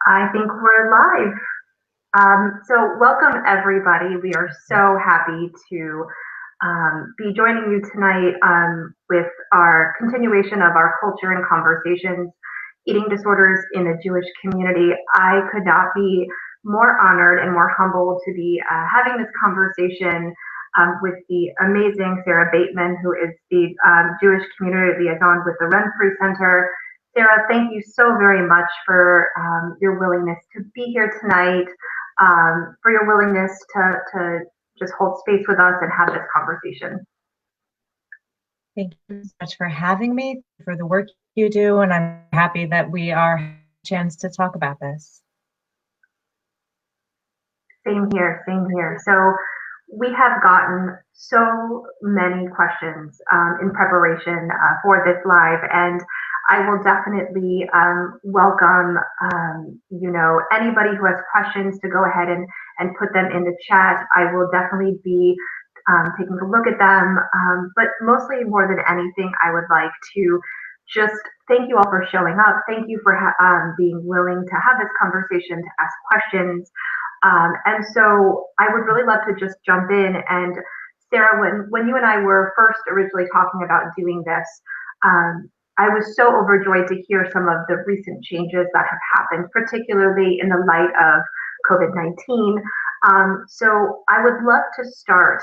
I think we're live. So welcome everybody. We are so happy to be joining you tonight with our continuation of our culture and conversations, eating disorders in the Jewish community. I could not be more honored and more humbled to be having this conversation with the amazing Sarah Bateman, who is the Jewish Community Liaison with the Renfrew Center. Sarah, thank you so very much for your willingness to be here tonight, for your willingness to just hold space with us and have this conversation. Thank you so much for having me, for the work you do, and I'm happy that we are having a chance to talk about this. Same here, same here. So we have gotten so many questions in preparation for this live, and I will definitely welcome, anybody who has questions to go ahead and put them in the chat. I will definitely be taking a look at them, but mostly more than anything, I would like to just thank you all for showing up. Thank you for being willing to have this conversation, to ask questions. And so I would really love to just jump in. And Sarah, when you and I were first originally talking about doing this, I was so overjoyed to hear some of the recent changes that have happened, particularly in the light of COVID-19. So I would love to start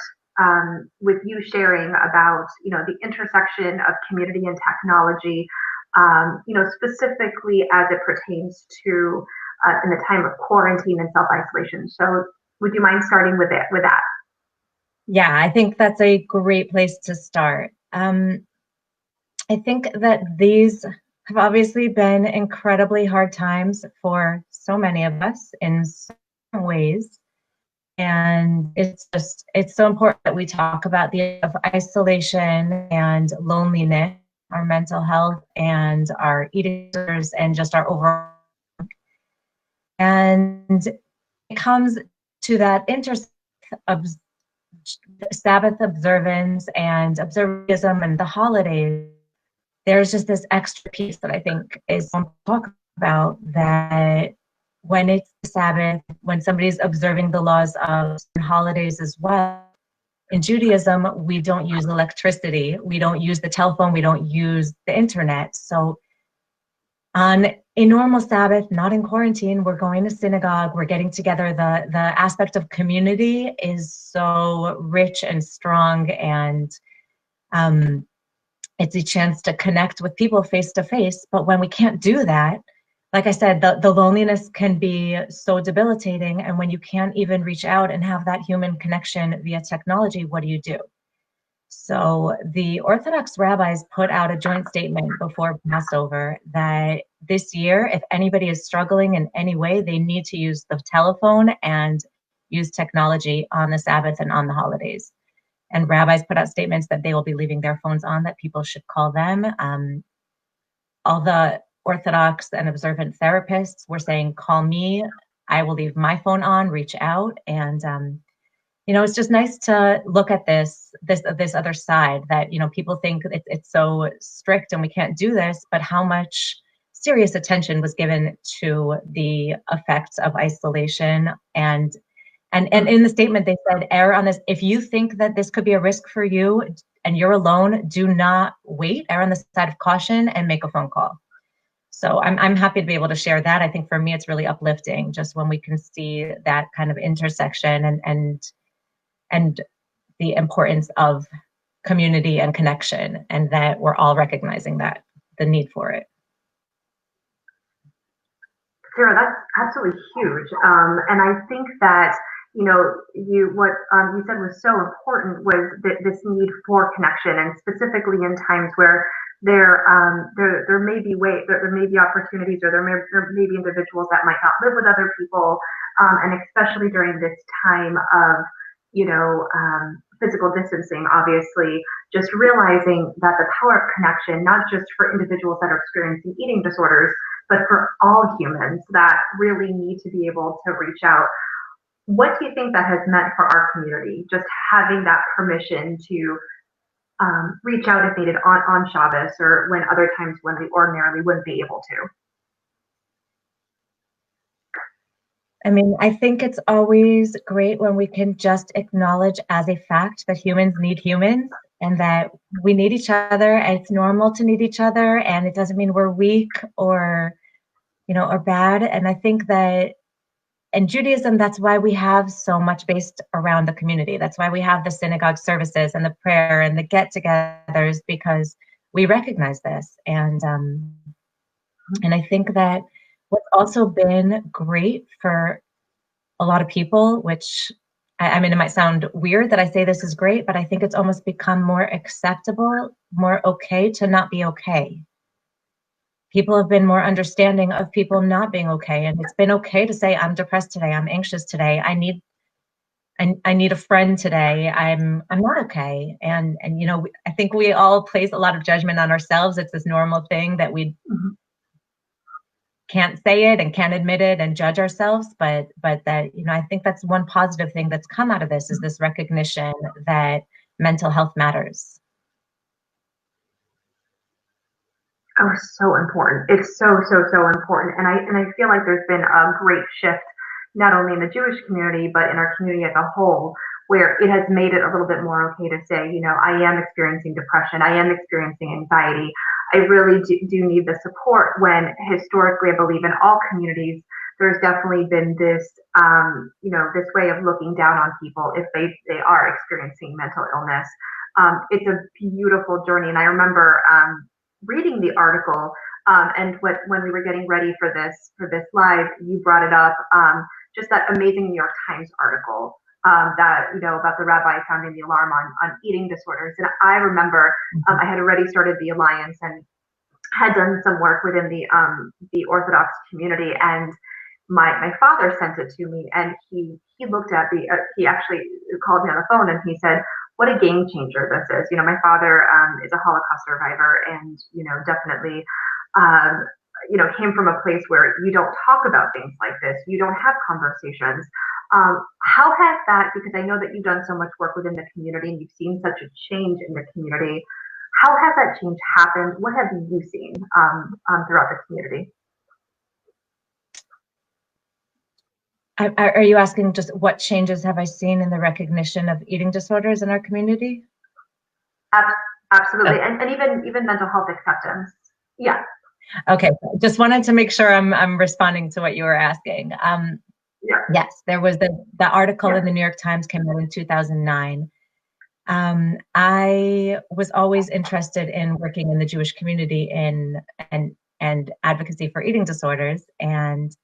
with you sharing about, the intersection of community and technology, specifically as it pertains to in the time of quarantine and self-isolation. So would you mind starting with that? Yeah, I think that's a great place to start. I think that these have obviously been incredibly hard times for so many of us in so many ways. And it's so important that we talk about the isolation and loneliness, our mental health and our eating disorders and just our overall. And it comes to that intersection of Sabbath observance and observatism and the holidays. There's just this extra piece that I think is important to talk about, that when it's the Sabbath, when somebody's observing the laws of holidays as well, in Judaism, we don't use electricity, we don't use the telephone, we don't use the internet. So on a normal Sabbath, not in quarantine, we're going to synagogue, we're getting together. The aspect of community is so rich and strong, and it's a chance to connect with people face to face. But when we can't do that, like I said, the loneliness can be so debilitating. And when you can't even reach out and have that human connection via technology, what do? So the Orthodox rabbis put out a joint statement before Passover that this year, if anybody is struggling in any way, they need to use the telephone and use technology on the Sabbath and on the holidays. And rabbis put out statements that they will be leaving their phones on, that people should call them. All the Orthodox and observant therapists were saying, call me, I will leave my phone on, reach out. And it's just nice to look at this other side, that, people think it's so strict and we can't do this, but how much serious attention was given to the effects of isolation. And in the statement, they said, err on this. If you think that this could be a risk for you and you're alone, do not wait, err on the side of caution and make a phone call. So I'm happy to be able to share that. I think for me, it's really uplifting just when we can see that kind of intersection and the importance of community and connection, and that we're all recognizing that, the need for it. Sarah, that's absolutely huge. And I think that, what you said was so important, was this need for connection, and specifically in times where there may be opportunities, or there may be individuals that might not live with other people, and especially during this time of physical distancing, obviously, just realizing that the power of connection, not just for individuals that are experiencing eating disorders, but for all humans that really need to be able to reach out. What do you think that has meant for our community, just having that permission to reach out if needed on Shabbos, or when other times when we ordinarily wouldn't be able to? I mean, I think it's always great when we can just acknowledge as a fact that humans need humans and that we need each other. And it's normal to need each other, and it doesn't mean we're weak or, or bad. And I think that in Judaism, that's why we have so much based around the community. That's why we have the synagogue services and the prayer and the get-togethers, because we recognize this. And I think that what's also been great for a lot of people, which I mean, it might sound weird that I say this is great, but I think it's almost become more acceptable, more okay to not be okay. People have been more understanding of people not being okay. And it's been okay to say, I'm depressed today, I'm anxious today, I need a friend today, I'm not okay. And I think we all place a lot of judgment on ourselves. It's this normal thing that we can't say it and can't admit it and judge ourselves, but that, I think that's one positive thing that's come out of this, is this recognition that mental health matters. Oh, so important. It's so, so, so important. And I feel like there's been a great shift, not only in the Jewish community, but in our community as a whole, where it has made it a little bit more okay to say, I am experiencing depression, I am experiencing anxiety. I really do need the support, when historically, I believe in all communities, there's definitely been this, this way of looking down on people if they are experiencing mental illness. It's a beautiful journey. And I remember, reading the article, and when we were getting ready for this live, you brought it up, just that amazing New York Times article, that about the rabbi sounding the alarm on eating disorders. And I remember, I had already started the Alliance and had done some work within the Orthodox community, and my father sent it to me, and he looked at he actually called me on the phone, and he said, what a game changer this is. My father is a Holocaust survivor, and definitely came from a place where you don't talk about things like this, you don't have conversations. How has that, because I know that you've done so much work within the community and you've seen such a change in the community, how has that change happened? What have you seen throughout the community? Are you asking just what changes have I seen in the recognition of eating disorders in our community? Absolutely. Oh. And even mental health acceptance. Yeah. Okay. Just wanted to make sure I'm responding to what you were asking. Yeah. Yes, there was the article in the New York Times came out in 2009. I was always interested in working in the Jewish community and advocacy for eating disorders, and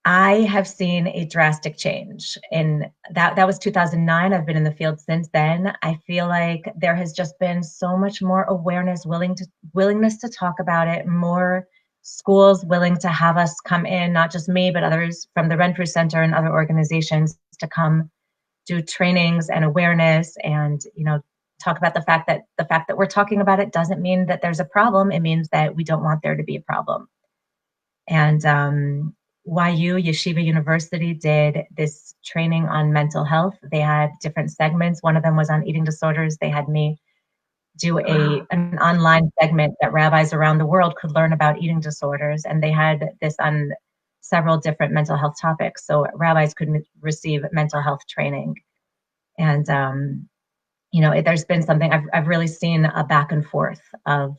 I have seen a drastic change in that was 2009. I've been in the field since then. I feel like there has just been so much more awareness, willingness to talk about it, more schools willing to have us come in, not just me, but others from the Renfrew Center and other organizations to come do trainings and awareness, and talk about the fact that we're talking about it doesn't mean that there's a problem. It means that we don't want there to be a problem. And YU, Yeshiva University, did this training on mental health. They had different segments. One of them was on eating disorders. They had me do an online segment that rabbis around the world could learn about eating disorders. And they had this on several different mental health topics. So rabbis could receive mental health training. And, there's been something, I've really seen a back and forth of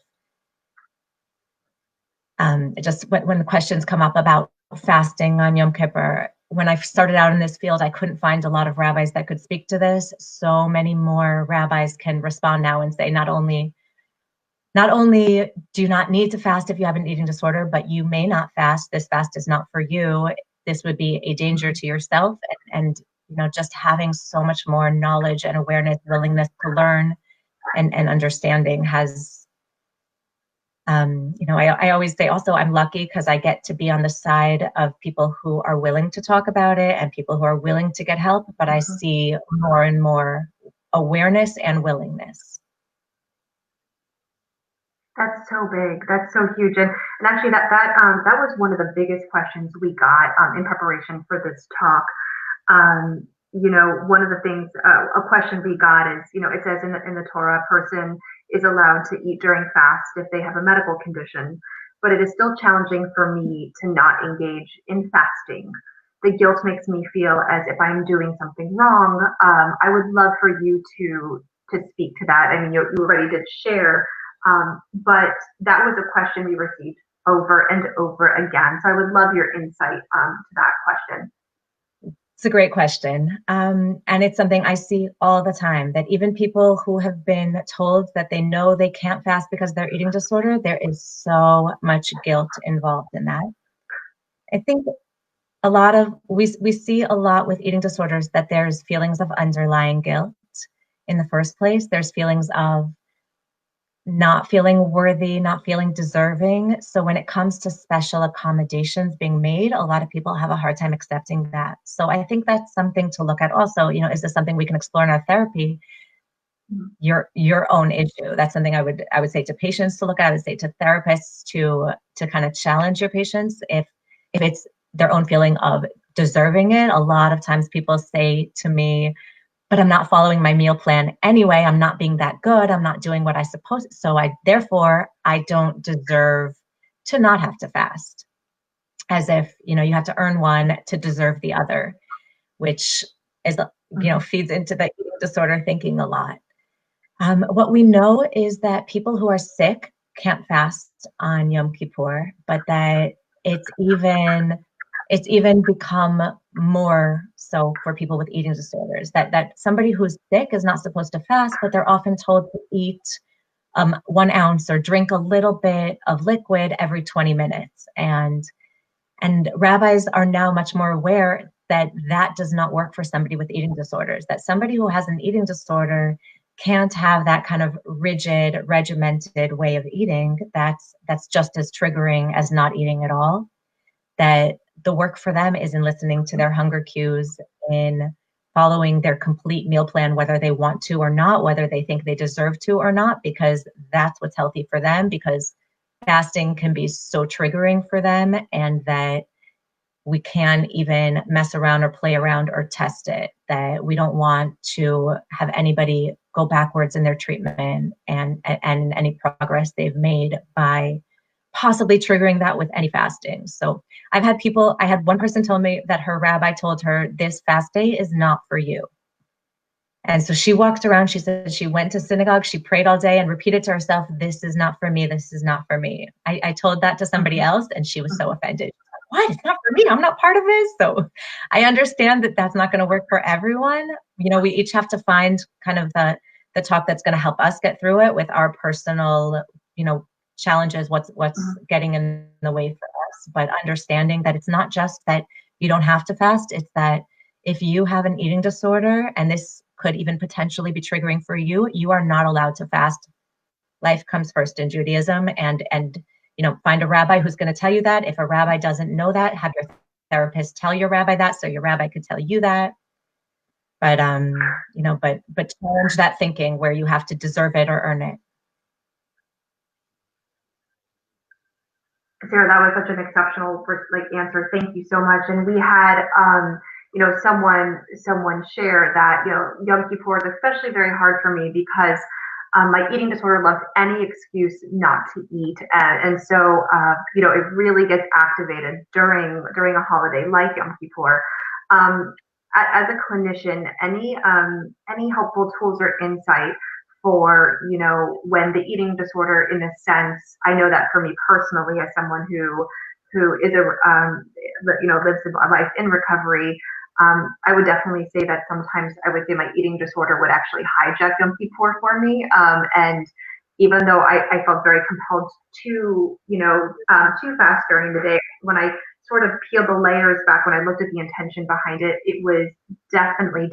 just when the questions come up about fasting on Yom Kippur. When I started out in this field, I couldn't find a lot of rabbis that could speak to this. So many more rabbis can respond now and say, not only do you not need to fast if you have an eating disorder, but you may not fast. This fast is not for you. This would be a danger to yourself. And just having so much more knowledge and awareness, willingness to learn and understanding has, I always say also I'm lucky because I get to be on the side of people who are willing to talk about it and people who are willing to get help, but I see more and more awareness and willingness. That's so big. That's so huge. And actually that was one of the biggest questions we got in preparation for this talk. One of the things, a question we got is, it says in the Torah, a person is allowed to eat during fast if they have a medical condition. but it is still challenging for me to not engage in fasting. The guilt makes me feel as if I'm doing something wrong. I would love for you to speak to that. I mean, you already did share, but that was a question we received over and over again. So I would love your insight to that question. It's a great question. And it's something I see all the time, that even people who have been told that they know they can't fast because of their eating disorder, there is so much guilt involved in that. I think we see a lot with eating disorders that there's feelings of underlying guilt in the first place. There's feelings of not feeling worthy, not feeling deserving. So when it comes to special accommodations being made, a lot of people have a hard time accepting that. So I think that's something to look at also. Is this something we can explore in our therapy? Your own issue. That's something I would say to patients to look at. I would say to therapists to kind of challenge your patients if it's their own feeling of deserving it. A lot of times people say to me, but I'm not following my meal plan anyway. I'm not being that good. I'm not doing what I suppose. So therefore I don't deserve to not have to fast, as if, you have to earn one to deserve the other, which is, feeds into the eating disorder thinking a lot. What we know is that people who are sick can't fast on Yom Kippur, but that it's even become more so for people with eating disorders, that somebody who's sick is not supposed to fast, but they're often told to eat 1 ounce or drink a little bit of liquid every 20 minutes. And rabbis are now much more aware that that does not work for somebody with eating disorders, that somebody who has an eating disorder can't have that kind of rigid, regimented way of eating that's just as triggering as not eating at all. That the work for them is in listening to their hunger cues, in following their complete meal plan, whether they want to or not, whether they think they deserve to or not, because that's what's healthy for them, because fasting can be so triggering for them, and that we can't even mess around or play around or test it, that we don't want to have anybody go backwards in their treatment and any progress they've made by possibly triggering that with any fasting. So I had one person tell me that her rabbi told her, this fast day is not for you. And so she walked around, she said she went to synagogue, she prayed all day and repeated to herself, this is not for me, this is not for me. I told that to somebody else and she was so offended. What? It's not for me. I'm not part of this. So I understand that that's not going to work for everyone. We each have to find kind of the talk that's going to help us get through it with our personal, challenges, what's getting in the way for us, but understanding that it's not just that you don't have to fast, it's that if you have an eating disorder, and this could even potentially be triggering for you, you are not allowed to fast. Life comes first in Judaism, and find a rabbi who's going to tell you that. If a rabbi doesn't know that, have your therapist tell your rabbi that, so your rabbi could tell you that. But but challenge that thinking where you have to deserve it or earn it. Sarah, that was such an exceptional answer. Thank you so much. And we had someone share that Yom Kippur is especially very hard for me because my eating disorder loves any excuse not to eat, and so it really gets activated during a holiday like Yom Kippur. As a clinician, any helpful tools or insight for when the eating disorder, in a sense, I know that for me personally, as someone who is lives a life in recovery, I would definitely say that sometimes I would say my eating disorder would actually hijack Yom Kippur for me. And even though I felt very compelled to, to fast during the day, when I sort of peeled the layers back, when I looked at the intention behind it, it was definitely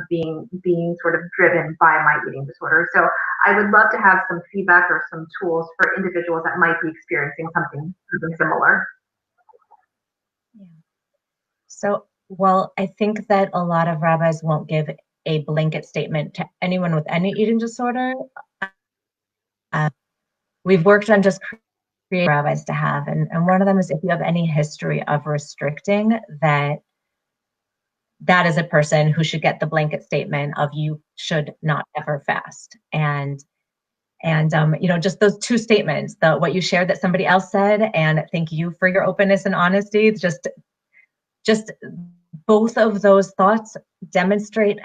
being sort of driven by my eating disorder. So I would love to have some feedback or some tools for individuals that might be experiencing something similar. Yeah. So, well, I think that a lot of rabbis won't give a blanket statement to anyone with any eating disorder. We've worked on just creating rabbis to have, and one of them is if you have any history of restricting, that is a person who should get the blanket statement of you should not ever fast. And And, just those two statements, what you shared that somebody else said, and thank you for your openness and honesty. Just both of those thoughts demonstrate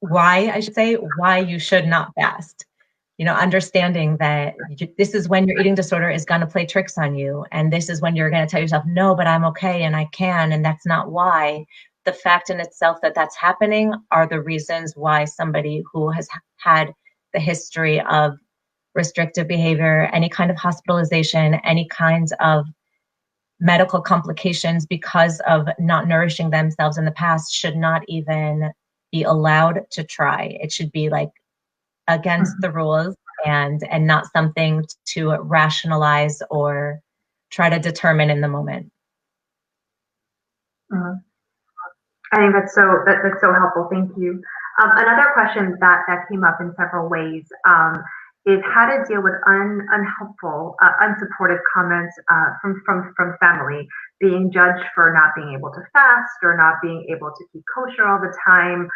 why you should not fast. Understanding that this is when your eating disorder is going to play tricks on you. And this is when you're going to tell yourself, no, but I'm okay and I can. And that's not why. The fact in itself that that's happening are the reasons why somebody who has had the history of restrictive behavior, any kind of hospitalization, any kinds of medical complications because of not nourishing themselves in the past should not even be allowed to try. It should be like against the rules and not something to rationalize or try to determine in the moment. I think that's so helpful. Thank you. Another question that came up in several ways is how to deal with unhelpful, unsupportive comments from family, being judged for not being able to fast or not being able to keep kosher all the time.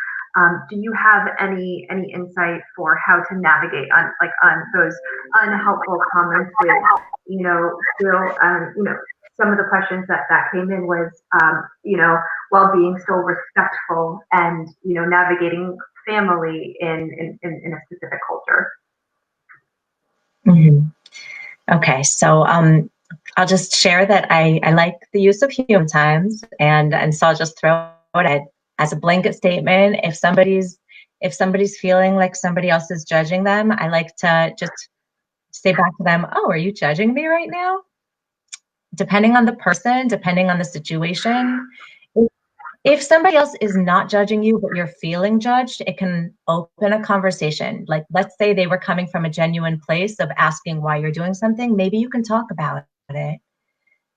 Do you have any insight for how to navigate on those unhelpful comments with, still, some of the questions that came in was, while being still respectful and, navigating family in a specific culture. Mm-hmm. Okay, so I'll just share that I like the use of human times, and so I'll just throw it as a blanket statement. If somebody's feeling like somebody else is judging them, I like to just say back to them, "Oh, are you judging me right now?" Depending on the person, depending on the situation. If somebody else is not judging you, but you're feeling judged, it can open a conversation. Like, let's say they were coming from a genuine place of asking why you're doing something. Maybe you can talk about it.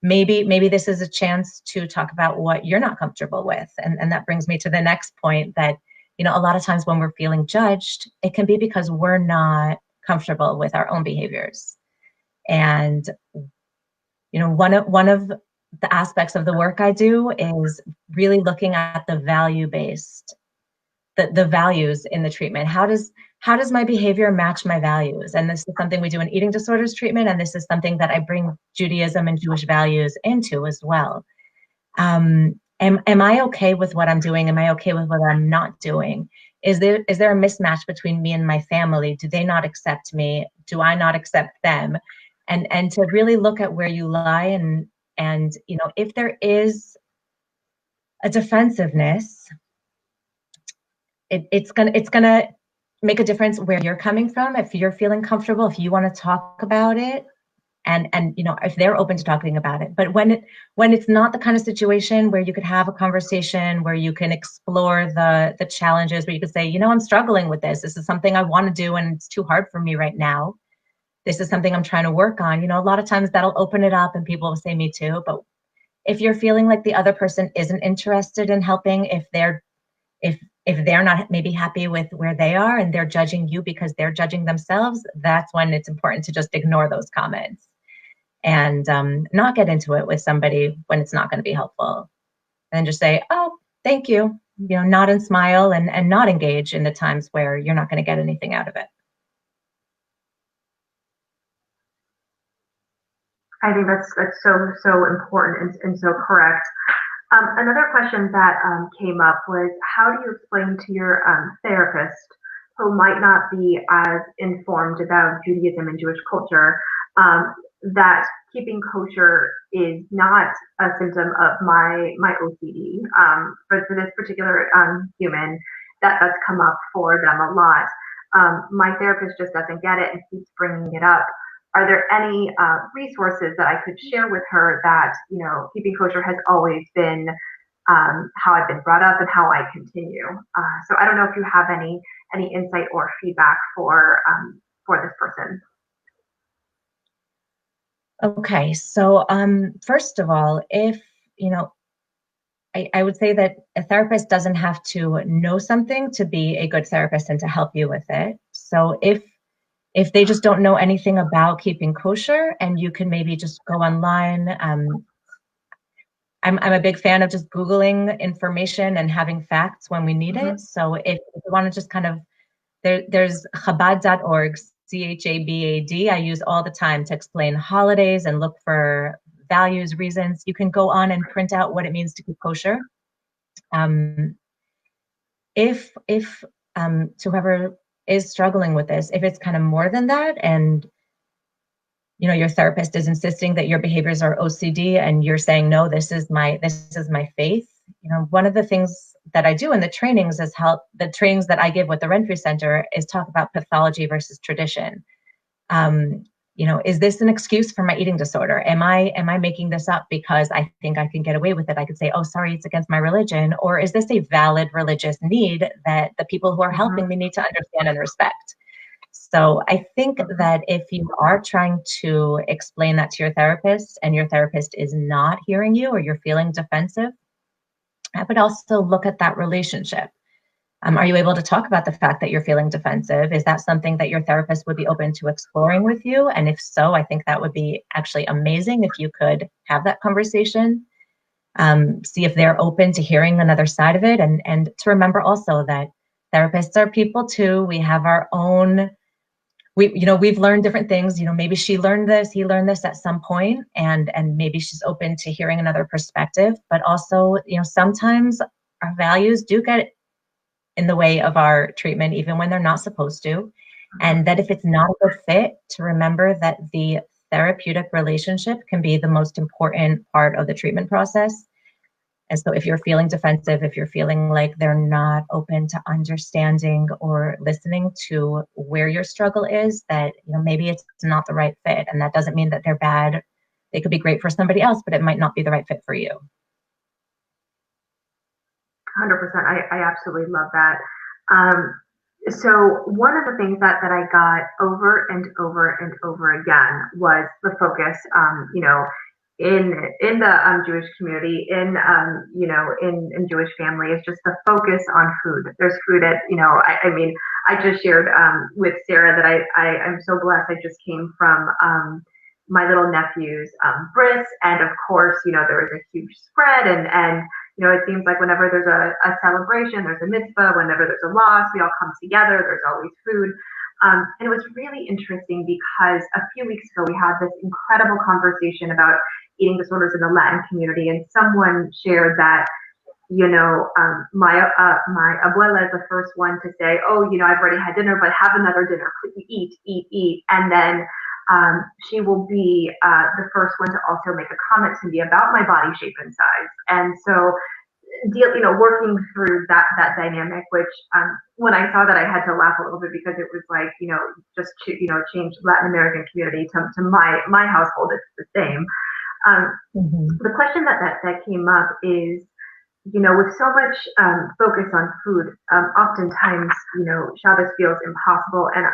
Maybe this is a chance to talk about what you're not comfortable with. And that brings me to the next point that, a lot of times when we're feeling judged, it can be because we're not comfortable with our own behaviors. And, one of the aspects of the work I do is really looking at the value-based, the values in the treatment. How does my behavior match my values? And this is something we do in eating disorders treatment, and this is something that I bring Judaism and Jewish values into as well. Am I okay with what I'm doing? Am I okay with what I'm not doing? Is there a mismatch between me and my family? Do they not accept me? Do I not accept them? And to really look at where you lie and if there is a defensiveness, it's gonna make a difference where you're coming from. If you're feeling comfortable, if you want to talk about it, and if they're open to talking about it. But when it's not the kind of situation where you could have a conversation, where you can explore the challenges, where you could say, I'm struggling with this. This is something I want to do, and it's too hard for me right now. This is something I'm trying to work on. A lot of times that'll open it up and people will say me too. But if you're feeling like the other person isn't interested in helping, if they're not maybe happy with where they are and they're judging you because they're judging themselves, that's when it's important to just ignore those comments and not get into it with somebody when it's not going to be helpful. And just say, oh, thank you, nod and smile and not engage in the times where you're not going to get anything out of it. I think that's so important and so correct. Another question that came up was, how do you explain to your therapist who might not be as informed about Judaism and Jewish culture that keeping kosher is not a symptom of my OCD? But for this particular human, that's come up for them a lot. My therapist just doesn't get it and keeps bringing it up. Are there any resources that I could share with her that, keeping kosher has always been how I've been brought up and how I continue? So I don't know if you have any insight or feedback for this person. Okay, so first of all, if I would say that a therapist doesn't have to know something to be a good therapist and to help you with it. So if they just don't know anything about keeping kosher, and you can maybe just go online. I'm a big fan of just Googling information and having facts when we need it. So if you want to just kind of there's Chabad.org, CHABAD. I use all the time to explain holidays and look for values, reasons. You can go on and print out what it means to keep kosher. If to whoever is struggling with this, if it's kind of more than that, and your therapist is insisting that your behaviors are OCD, and you're saying, no, this is my faith. One of the things that I do in the trainings is help the trainings that I give with the Renfrew Center is talk about pathology versus tradition. Is this an excuse for my eating disorder? Am I making this up because I think I can get away with it? I could say, oh, sorry, it's against my religion. Or is this a valid religious need that the people who are helping me need to understand and respect? So I think that if you are trying to explain that to your therapist and your therapist is not hearing you, or you're feeling defensive, I would also look at that relationship. Are you able to talk about the fact that you're feeling defensive? Is that something that your therapist would be open to exploring with you? And if so, I think that would be actually amazing if you could have that conversation. See if they're open to hearing another side of it. And to remember also that therapists are people too. We have our own, we've learned different things. Maybe she learned this, he learned this at some point, and maybe she's open to hearing another perspective. But also, sometimes our values do get in the way of our treatment, even when they're not supposed to. And that if it's not a good fit, to remember that the therapeutic relationship can be the most important part of the treatment process. And so if you're feeling defensive, if you're feeling like they're not open to understanding or listening to where your struggle is, that maybe it's not the right fit. And that doesn't mean that they're bad. They could be great for somebody else, but it might not be the right fit for you. 100%. I absolutely love that. So one of the things that I got over and over and over again was the focus, in the Jewish community, in Jewish family, is just the focus on food. There's food at, I just shared with Sarah that I'm so blessed. I just came from my little nephew's bris, and of course, there was a huge spread, and it seems like whenever there's a celebration, there's a mitzvah, whenever there's a loss, we all come together, there's always food. And it was really interesting because a few weeks ago, we had this incredible conversation about eating disorders in the Latin community, and someone shared that, my abuela is the first one to say, oh, I've already had dinner, but have another dinner, eat. And then she will be the first one to also make a comment to me about my body shape and size. And so, working through that dynamic, which when I saw that, I had to laugh a little bit, because it was like, just to, change Latin American community to my household, it's the same. The question that came up is, with so much focus on food, oftentimes, Shabbos feels impossible, and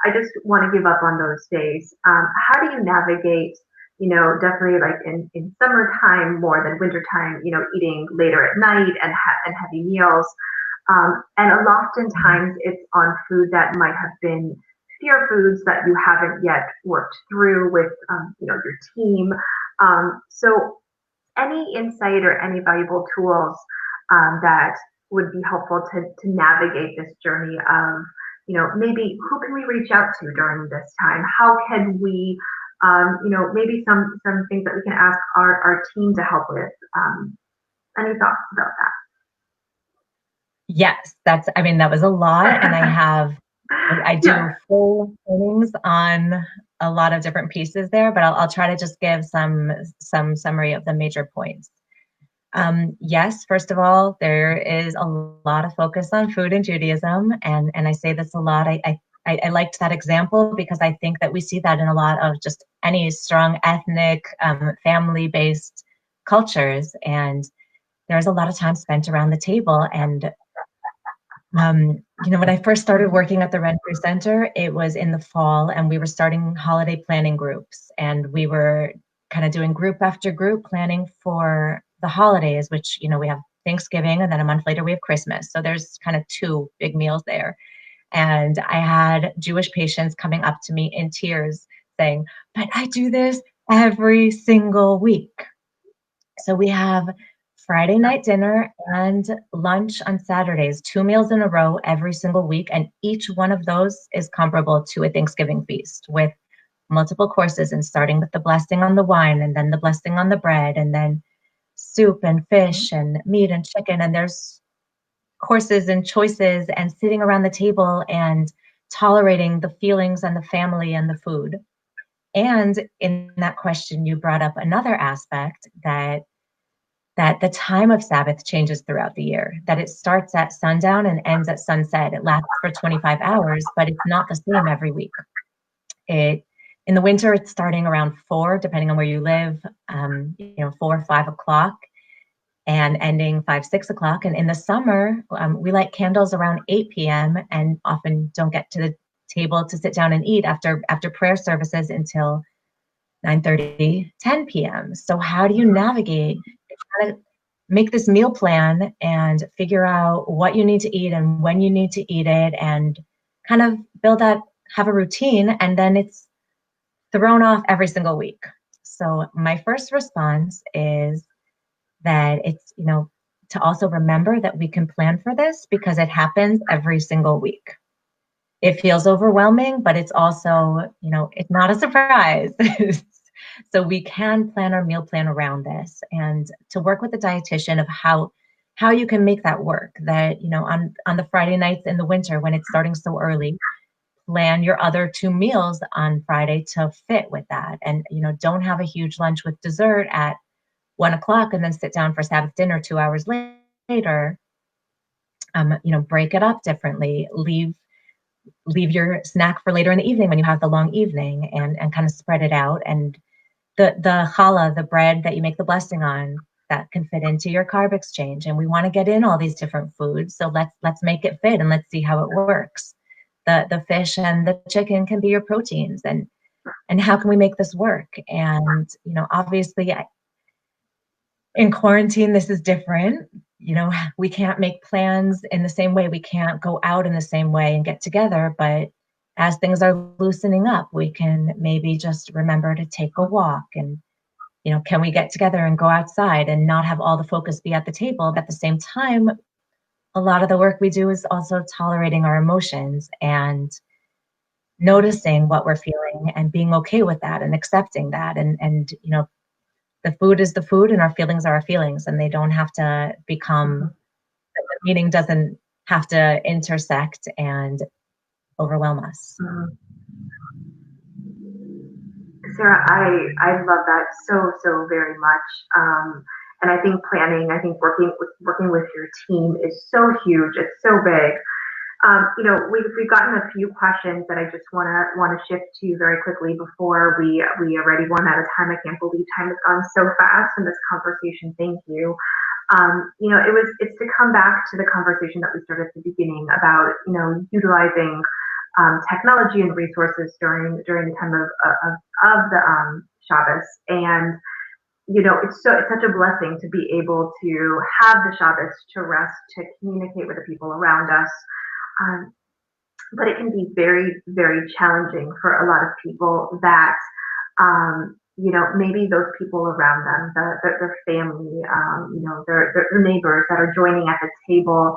I just want to give up on those days. How do you navigate, definitely like in summertime more than wintertime, eating later at night and heavy meals. And oftentimes it's on food that might have been fear foods that you haven't yet worked through with, your team. So any insight or any valuable tools that would be helpful to navigate this journey of, maybe who can we reach out to during this time? How can we, maybe some things that we can ask our team to help with. Any thoughts about that? Yes, that was a lot. And I do full trainings on a lot of different pieces there, but I'll try to just give some summary of the major points. Yes, first of all, there is a lot of focus on food in Judaism, and I say this a lot. I liked that example because I think that we see that in a lot of just any strong ethnic, family-based cultures, and there's a lot of time spent around the table. And when I first started working at the Renfrew Center, it was in the fall, and we were starting holiday planning groups, and we were kind of doing group after group planning for the holidays, which, we have Thanksgiving, and then a month later we have Christmas. So there's kind of two big meals there. And I had Jewish patients coming up to me in tears saying, but I do this every single week. So we have Friday night dinner and lunch on Saturdays, 2 meals in a row every single week. And each one of those is comparable to a Thanksgiving feast with multiple courses, and starting with the blessing on the wine and then the blessing on the bread and then soup and fish and meat and chicken. And there's courses and choices and sitting around the table and tolerating the feelings and the family and the food. And in that question, you brought up another aspect that the time of Sabbath changes throughout the year, that it starts at sundown and ends at sunset. It lasts for 25 hours, but it's not the same every week. In the winter, it's starting around 4, depending on where you live, 4 or 5 o'clock, and ending 5, 6 o'clock. And in the summer, we light candles around 8 p.m. and often don't get to the table to sit down and eat after prayer services until 9:30, 10 p.m. So how do you navigate, how to make this meal plan and figure out what you need to eat and when you need to eat it, and kind of have a routine, and then it's thrown off every single week? So my first response is that it's, to also remember that we can plan for this because it happens every single week. It feels overwhelming, but it's also, it's not a surprise. So we can plan our meal plan around this, and to work with the dietitian of how you can make that work. That, on the Friday nights in the winter when it's starting so early, plan your other 2 meals on Friday to fit with that. And, don't have a huge lunch with dessert at 1 o'clock and then sit down for Sabbath dinner 2 hours later. Break it up differently. Leave your snack for later in the evening when you have the long evening, and kind of spread it out. And the challah, the bread that you make the blessing on, that can fit into your carb exchange. And we want to get in all these different foods. So let's make it fit and let's see how it works. The fish and the chicken can be your proteins, and how can we make this work? And, obviously in quarantine, this is different. We can't make plans in the same way. We can't go out in the same way and get together. But as things are loosening up, we can maybe just remember to take a walk. And, can we get together and go outside and not have all the focus be at the table? But at the same time, a lot of the work we do is also tolerating our emotions and noticing what we're feeling and being okay with that and accepting that. And the food is the food and our feelings are our feelings, and they don't have to become, the meaning doesn't have to intersect and overwhelm us. Sarah, I love that so very much. And I think planning, working with your team is so huge. It's so big. We've gotten a few questions that I just want to shift to very quickly before we already run out of time. I can't believe time has gone so fast in this conversation. Thank you. It's to come back to the conversation that we started at the beginning about, utilizing technology and resources during the time of the Shabbos. And it's such a blessing to be able to have the Shabbos to rest, to communicate with the people around us. But it can be very, very challenging for a lot of people that, maybe those people around them, their family, their neighbors that are joining at the table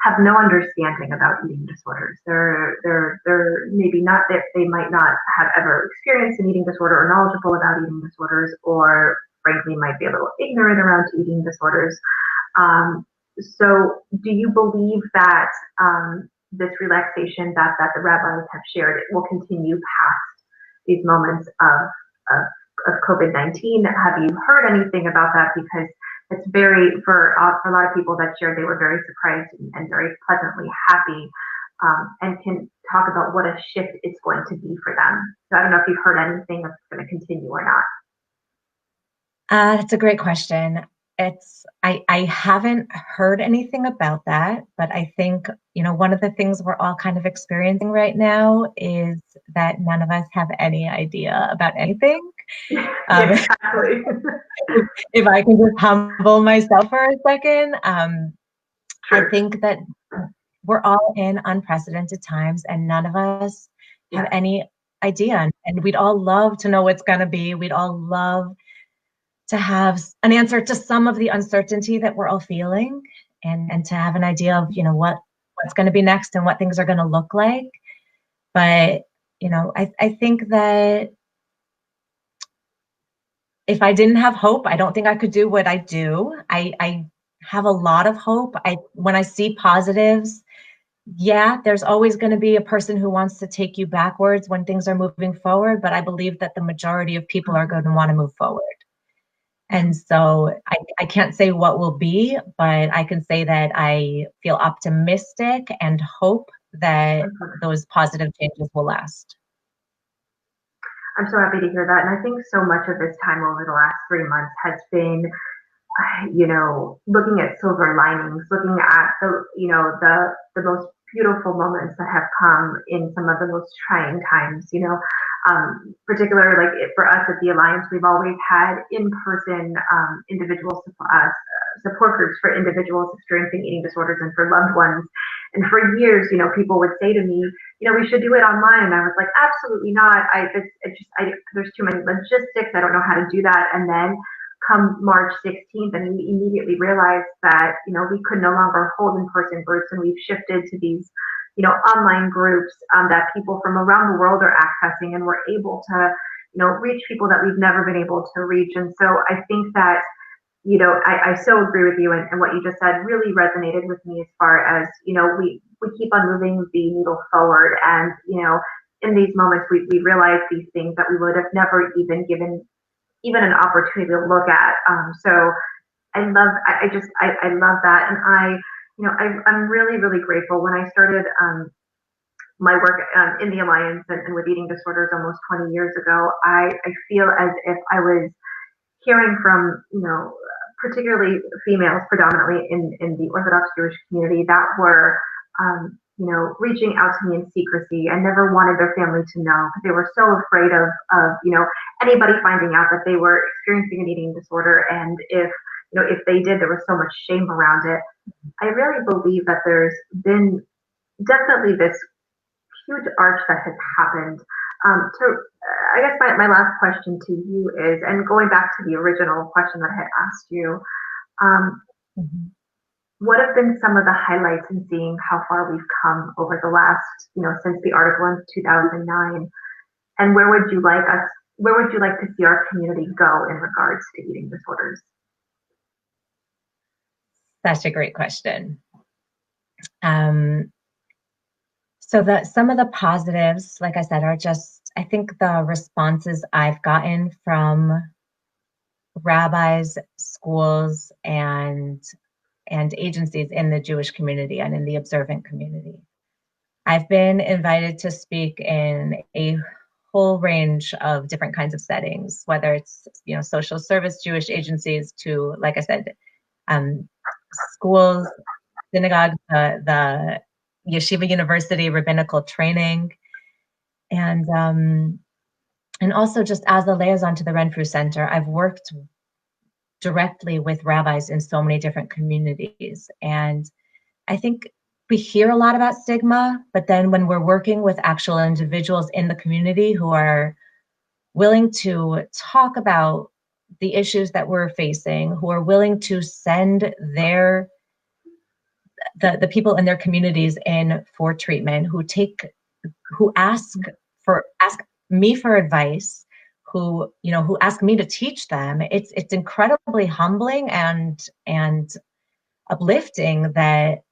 have no understanding about eating disorders. They're maybe not, that they might not have ever experienced an eating disorder or knowledgeable about eating disorders, or frankly might be a little ignorant around eating disorders. So do you believe that this relaxation that the rabbis have shared will continue past these moments of COVID-19? Have you heard anything about that? Because it's for a lot of people that shared, they were very surprised and very pleasantly happy, and can talk about what a shift it's going to be for them. So I don't know if you've heard anything if it's going to continue or not. That's a great question. I haven't heard anything about that, but I think, one of the things we're all kind of experiencing right now is that none of us have any idea about anything. Exactly. If I can just humble myself for a second, Sure. I think that we're all in unprecedented times, and none of us have any idea. And we'd all love to know what's going to be. We'd all love to have an answer to some of the uncertainty that we're all feeling, and to have an idea of, what's going to be next and what things are going to look like. But, I think that if I didn't have hope, I don't think I could do what I do. I have a lot of hope. When I see positives, yeah, there's always going to be a person who wants to take you backwards when things are moving forward, but I believe that the majority of people are going to want to move forward. And so I can't say what will be, but I can say that I feel optimistic and hope that those positive changes will last. I'm so happy to hear that. And I think so much of this time over the last 3 months has been, looking at silver linings, looking at the most beautiful moments that have come in some of the most trying times, particularly like for us at the Alliance, we've always had in-person individual support groups for individuals experiencing eating disorders and for loved ones. And for years, people would say to me, we should do it online. And I was like, absolutely not. There's too many logistics. I don't know how to do that. And then come March 16th, and we immediately realized that, we could no longer hold in-person groups, and we've shifted to these, online groups that people from around the world are accessing, and we're able to, reach people that we've never been able to reach. And so I think that, I so agree with you, and what you just said really resonated with me as far as, we keep on moving the needle forward, and, in these moments, we realize these things that we would have never even given even an opportunity to look at. So I love that. And I'm really, really grateful. When I started my work in the Alliance and with eating disorders almost 20 years ago, I feel as if I was hearing from, particularly females predominantly in the Orthodox Jewish community that were, reaching out to me in secrecy and never wanted their family to know because they were so afraid of, anybody finding out that they were experiencing an eating disorder. And if they did, there was so much shame around it. I really believe that there's been definitely this huge arch that has happened. I guess my last question to you is, and going back to the original question that I had asked you, what have been some of the highlights in seeing how far we've come over the last, since the article in 2009? And where would you like to see our community go in regards to eating disorders? That's a great question. So some of the positives, like I said, are just, I think the responses I've gotten from rabbis, schools, and agencies in the Jewish community and in the observant community. I've been invited to speak in a whole range of different kinds of settings, whether it's, social service Jewish agencies to, like I said, schools, synagogues, the yeshiva university, rabbinical training, and also just as a liaison to the Renfrew Center, I've worked directly with rabbis in so many different communities. And I think we hear a lot about stigma, but then when we're working with actual individuals in the community who are willing to talk about the issues that we're facing, who are willing to send the people in their communities in for treatment, who ask me for advice, who ask me to teach them, it's incredibly humbling and uplifting that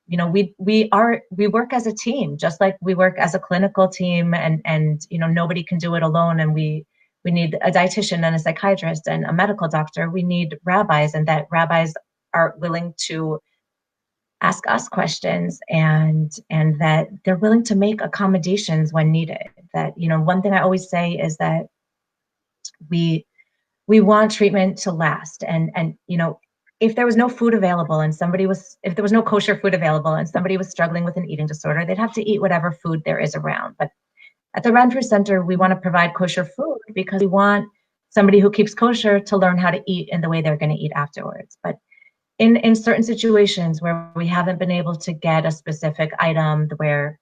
we work as a team, just like we work as a clinical team, and nobody can do it alone, and we need a dietitian and a psychiatrist and a medical doctor. We need rabbis, and that rabbis are willing to ask us questions, and that they're willing to make accommodations when needed. That, one thing I always say is that we want treatment to last, and if there was no food available and if there was no kosher food available and somebody was struggling with an eating disorder, they'd have to eat whatever food there is around. But at the Renfrew Center, we want to provide kosher food because we want somebody who keeps kosher to learn how to eat in the way they're going to eat afterwards. But in certain situations where we haven't been able to get a specific item, where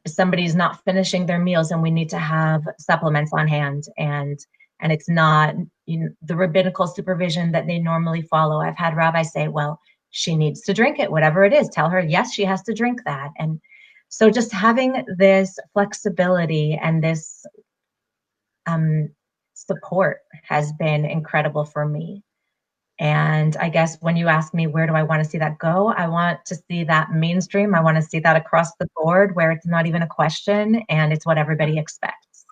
somebody's not finishing their meals and we need to have supplements on hand, and and it's not, the rabbinical supervision that they normally follow. I've had rabbis say, well, she needs to drink it, whatever it is. Tell her, yes, she has to drink that. And so just having this flexibility and this support has been incredible for me. And I guess when you ask me, where do I want to see that go? I want to see that mainstream. I want to see that across the board where it's not even a question and it's what everybody expects.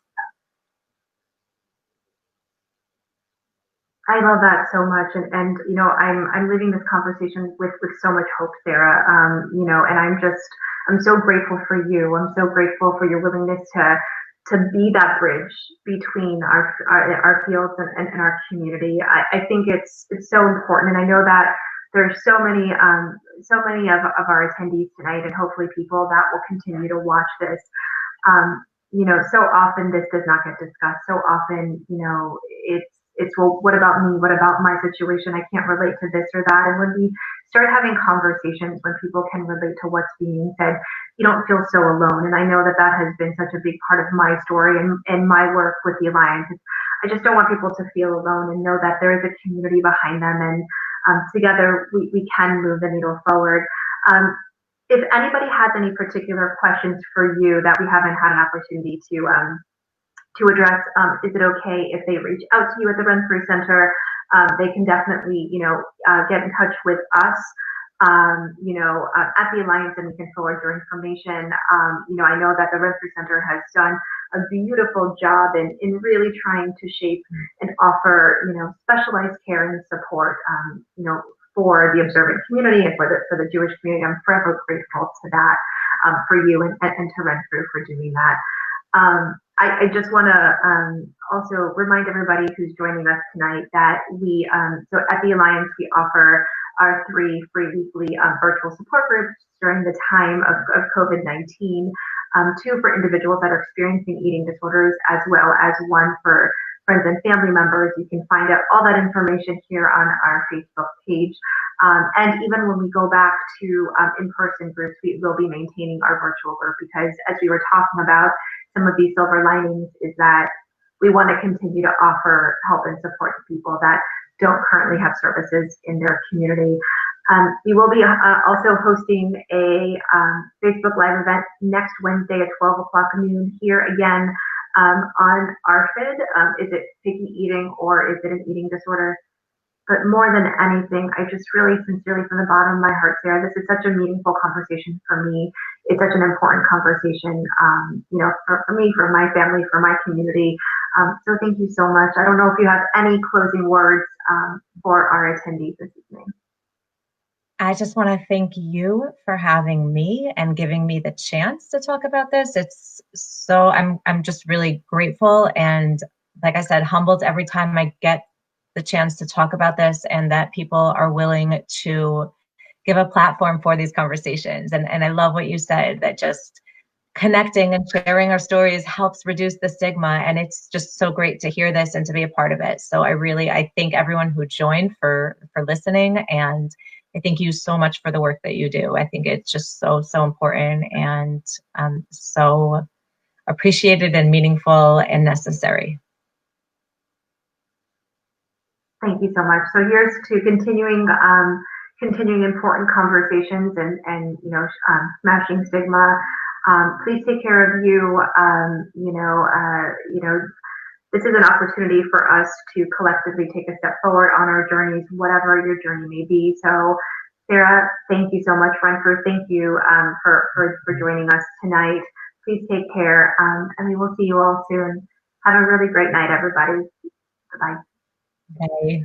I love that so much, and I'm leaving this conversation with so much hope, Sarah. And I'm so grateful for you. I'm so grateful for your willingness to be that bridge between our fields and our community. I think it's so important, and I know that there's so many of our attendees tonight, and hopefully people that will continue to watch this. So often this does not get discussed. So often, it's well, what about me? What about my situation? I can't relate to this or that. And when we start having conversations, when people can relate to what's being said, you don't feel so alone. And I know that has been such a big part of my story and my work with the Alliance. I just don't want people to feel alone and know that there is a community behind them, and together we can move the needle forward. If anybody has any particular questions for you that we haven't had an opportunity to address, is it okay if they reach out to you at the Renfrew Center? They can definitely, get in touch with us, at the Alliance, and we can forward your information. I know that the Renfrew Center has done a beautiful job in really trying to shape and offer, specialized care and support, for the observant community and for the Jewish community. I'm forever grateful to that, for you and to Renfrew for doing that. I just want to also remind everybody who's joining us tonight that so at the Alliance, we offer our 3 free weekly virtual support groups during the time of COVID-19, 2 for individuals that are experiencing eating disorders, as well as 1 for friends and family members. You can find out all that information here on our Facebook page. And even when we go back to in-person groups, we will be maintaining our virtual group, because as we were talking about, some of these silver linings is that we want to continue to offer help and support to people that don't currently have services in their community. We will be also hosting a Facebook Live event next Wednesday at 12 o'clock noon here again on ARFID. Is it picky eating or is it an eating disorder? But more than anything, I just really sincerely, from the bottom of my heart, Sarah, this is such a meaningful conversation for me. It's such an important conversation, for me, for my family, for my community. So thank you so much. I don't know if you have any closing words for our attendees this evening. I just want to thank you for having me and giving me the chance to talk about this. I'm just really grateful, and like I said, humbled every time I get the chance to talk about this, and that people are willing to give a platform for these conversations. And I love what you said, that just connecting and sharing our stories helps reduce the stigma. And it's just so great to hear this and to be a part of it. So I thank everyone who joined for listening. And I thank you so much for the work that you do. I think it's just so important and so appreciated and meaningful and necessary. Thank you so much. So here's to continuing important conversations and smashing stigma. Please take care of you. This is an opportunity for us to collectively take a step forward on our journeys, whatever your journey may be. So, Sarah, thank you so much. Renfrew, thank you for joining us tonight. Please take care, and we will see you all soon. Have a really great night, everybody. Bye-bye. Bye.